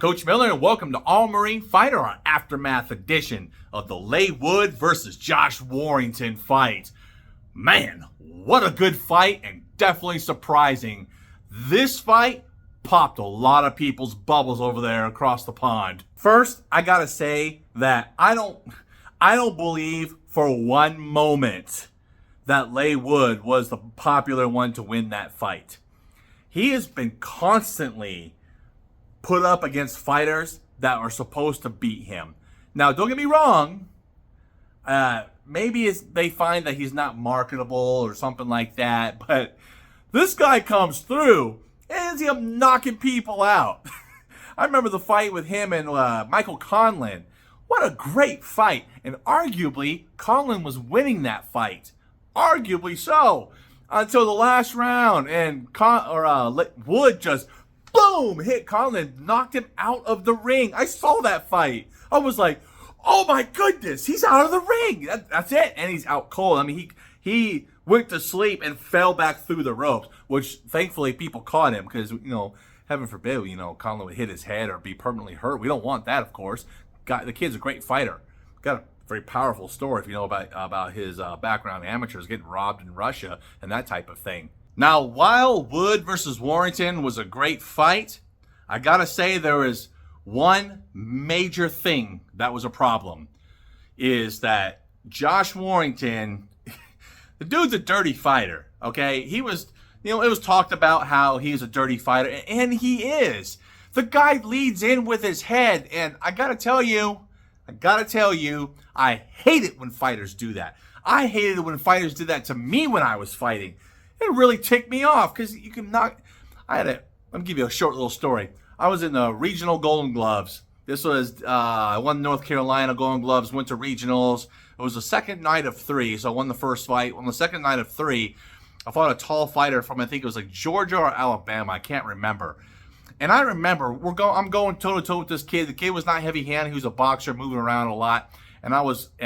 Coach Miller, and welcome to All Marine Fighter, our aftermath edition of the Leigh Wood versus Josh Warrington fight. Man, what a good fight, and definitely surprising. This fight popped a lot of people's bubbles over there across the pond. First, I gotta say that I don't believe for one moment that Leigh Wood was the popular one to win that fight. He has been constantly put up against fighters that are supposed to beat him. Now, don't get me wrong. Maybe they find that he's not marketable or something like that, but this guy comes through and he's knocking people out. I remember the fight with him and Michael Conlon. What a great fight. And arguably, Conlon was winning that fight. Arguably so. Until the last round, and Wood just boom, hit Conlon, knocked him out of the ring. I saw that fight. I was like, oh my goodness, he's out of the ring. That's it. And he's out cold. I mean, he went to sleep and fell back through the ropes, which thankfully people caught him because, heaven forbid, Conlon would hit his head or be permanently hurt. We don't want that, of course. The kid's a great fighter. Got a very powerful story if you know about his background in amateurs, getting robbed in Russia and that type of thing. Now, while Wood versus Warrington was a great fight, I gotta say there is one major thing that was a problem, is that Josh Warrington, the dude's a dirty fighter, okay? He was, it was talked about how he's a dirty fighter, and he is. The guy leads in with his head, and I gotta tell you, I hate it when fighters do that. I hated it when fighters did that to me when I was fighting. It really ticked me off because you can knock. Let me give you a short little story. I was in the regional Golden Gloves. This was, I won North Carolina Golden Gloves, went to regionals. It was the second night of 3, so I won the first fight. On the second night of 3, I fought a tall fighter from, I think it was like Georgia or Alabama. I can't remember. And I remember I'm going toe-to-toe with this kid. The kid was not heavy-handed. He was a boxer, moving around a lot. And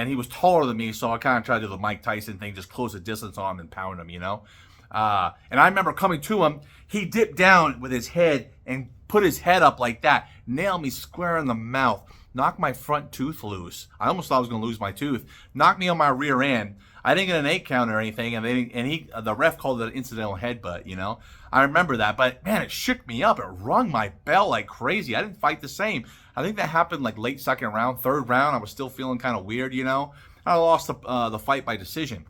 he was taller than me, so I kind of tried to do the Mike Tyson thing, just close the distance on him and pound him, And I remember coming to him, he dipped down with his head and put his head up like that, nailed me square in the mouth, knocked my front tooth loose. I almost thought I was going to lose my tooth. Knocked me on my rear end. I didn't get an 8 count or anything, and the ref called it an incidental headbutt, I remember that, but man, it shook me up. It rung my bell like crazy. I didn't fight the same. I think that happened like late second round, third round. I was still feeling kind of weird, I lost the fight by decision.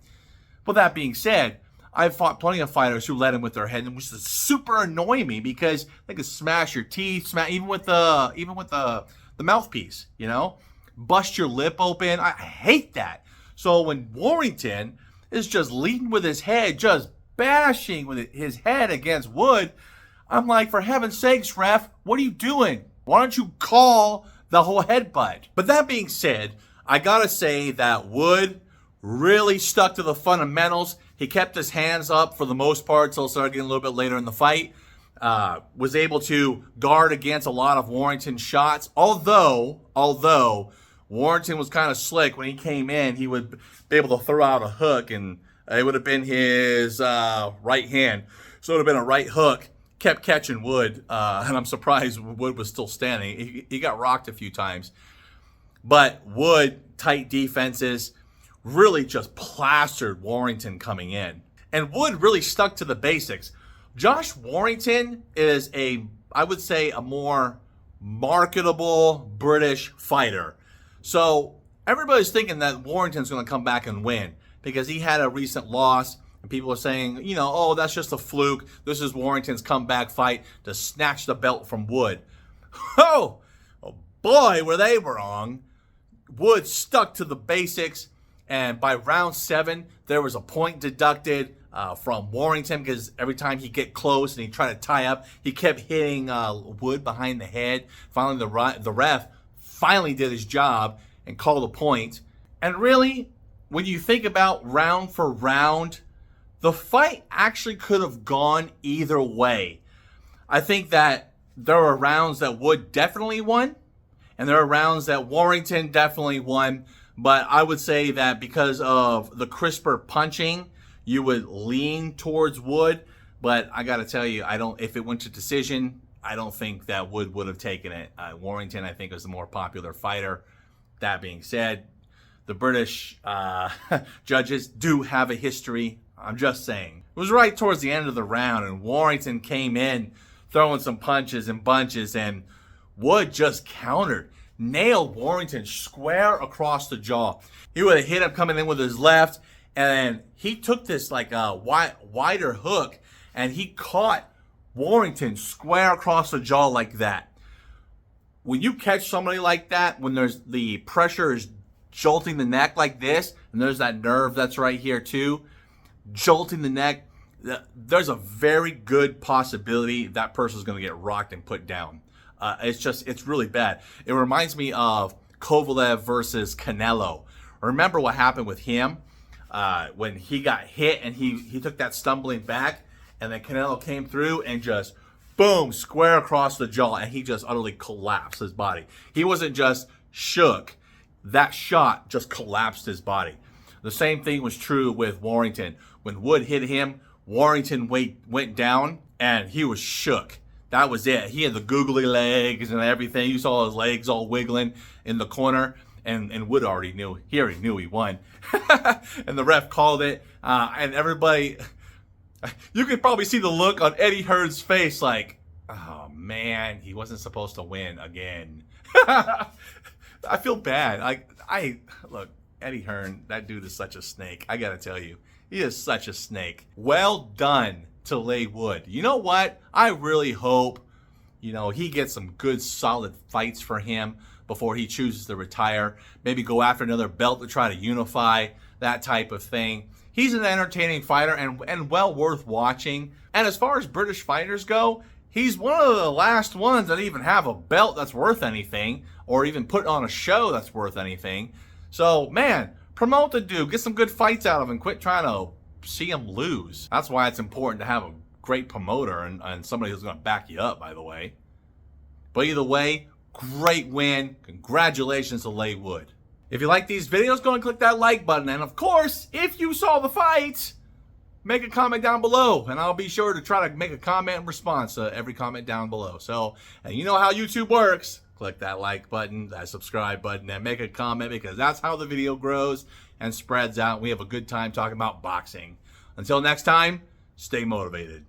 But that being said, I've fought plenty of fighters who let in with their head, and which is super annoying me because they could smash your teeth, even with the mouthpiece, bust your lip open. I hate that. So when Warrington is just leading with his head, just bashing with his head against Wood, I'm like, for heaven's sakes, ref, what are you doing? Why don't you call the whole headbutt? But that being said, I gotta say that Wood really stuck to the fundamentals. He kept his hands up for the most part until it started getting a little bit later in the fight. Was able to guard against a lot of Warrington's shots. Although Warrington was kind of slick when he came in, he would be able to throw out a hook, and it would have been his right hand. So it would have been a right hook. Kept catching Wood, and I'm surprised Wood was still standing. He got rocked a few times. But Wood, tight defenses, really just plastered Warrington coming in. And Wood really stuck to the basics. Josh Warrington is I would say, a more marketable British fighter. So everybody's thinking that Warrington's going to come back and win because he had a recent loss. And people are saying, oh, that's just a fluke. This is Warrington's comeback fight to snatch the belt from Wood. Oh boy, were they wrong. Wood stuck to the basics. And by round 7, there was a point deducted from Warrington because every time he'd get close and he'd try to tie up, he kept hitting Wood behind the head. Finally, the ref finally did his job and called a point. And really, when you think about round for round, the fight actually could have gone either way. I think that there were rounds that Wood definitely won, and there are rounds that Warrington definitely won. But I would say that because of the crisper punching, you would lean towards Wood. But I got to tell you, if it went to decision, I don't think that Wood would have taken it. Warrington, I think, was the more popular fighter. That being said, the British judges do have a history. I'm just saying. It was right towards the end of the round, and Warrington came in throwing some punches and bunches, and Wood just countered. Nailed Warrington square across the jaw. He would have hit him coming in with his left, and then he took this like wider hook, and he caught Warrington square across the jaw like that. When you catch somebody like that, when there's the pressure is jolting the neck like this, and there's that nerve that's right here too, jolting the neck, there's a very good possibility that person's going to get rocked and put down. It's really bad. It reminds me of Kovalev versus Canelo. Remember what happened with him when he got hit and he took that stumbling back, and then Canelo came through and just boom, square across the jaw, and he just utterly collapsed his body. He wasn't just shook. That shot just collapsed his body. The same thing was true with Warrington. When Wood hit him, Warrington went down, and he was shook. That was it. He had the googly legs and everything. You saw his legs all wiggling in the corner, and Wood already knew. He already knew he won. And the ref called it, and everybody, you could probably see the look on Eddie Hearn's face like, oh man, he wasn't supposed to win again. I feel bad. Look, Eddie Hearn, that dude is such a snake. I gotta tell you, he is such a snake. Well done to Leigh Wood. You know what? I really hope, he gets some good solid fights for him before he chooses to retire. Maybe go after another belt to try to unify, that type of thing. He's an entertaining fighter and well worth watching. And as far as British fighters go, he's one of the last ones that even have a belt that's worth anything, or even put on a show that's worth anything. So, man, promote the dude. Get some good fights out of him. Quit trying to see him lose. That's why it's important to have a great promoter and somebody who's going to back you up, by the way. But either way, great win. Congratulations to Leigh Wood. If you like these videos, go and click that like button. And of course, if you saw the fight, make a comment down below, and I'll be sure to try to make a comment in response to every comment down below. So, and you know how YouTube works. Click that like button, that subscribe button, and make a comment, because that's how the video grows and spreads out. We have a good time talking about boxing. Until next time, stay motivated.